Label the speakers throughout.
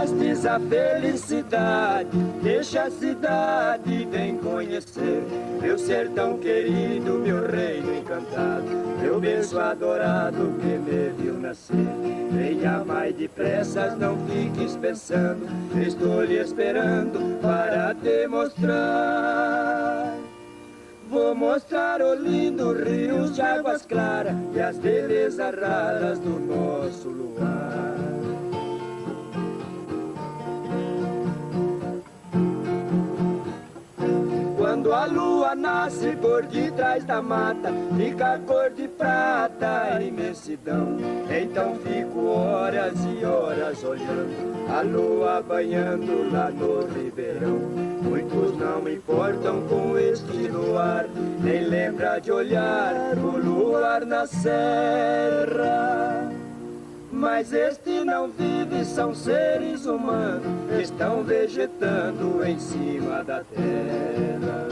Speaker 1: trazes a felicidade, deixa a cidade e vem conhecer meu sertão querido, meu reino encantado, meu berço adorado que me viu nascer. Venha mais depressa, não fiques pensando, estou lhe esperando para te mostrar. Vou mostrar o lindo rio de águas claras e as belezas raras do nosso luar. Quando a lua nasce por detrás da mata, fica a cor de prata, a imensidão. Então fico horas e horas olhando a lua banhando lá no ribeirão. Muitos não importam com este luar, nem lembra de olhar o luar na serra. Mas este não vive, são seres humanos, estão vegetando em cima da terra.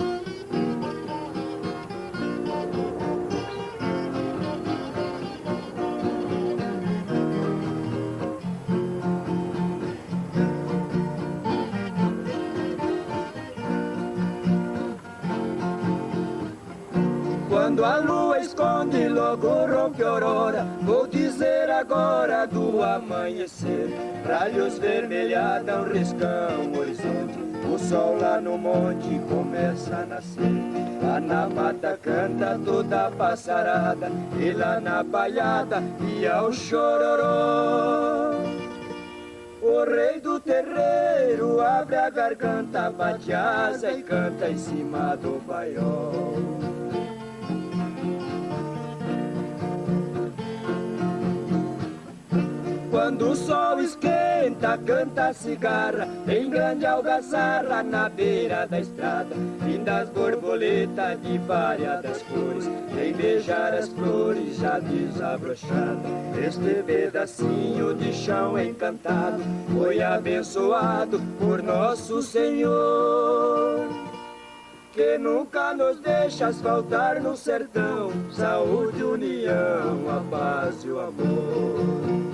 Speaker 1: Quando a lua esconde, logo rompe a aurora. Vou dizer agora do amanhecer. Ralhos vermelhadão riscam o horizonte. O sol lá no monte começa a nascer. Lá na mata canta toda a passarada, e lá na palhada e ao chororô. O rei do terreiro abre a garganta, bate asa e canta em cima do paiol. Quando o sol esquenta, canta a cigarra, em grande algazarra na beira da estrada. Lindas borboletas de variadas cores, vem beijar as flores já desabrochadas. Este pedacinho de chão encantado foi abençoado por nosso Senhor, que nunca nos deixas faltar no sertão. Saúde, união, a paz e o amor.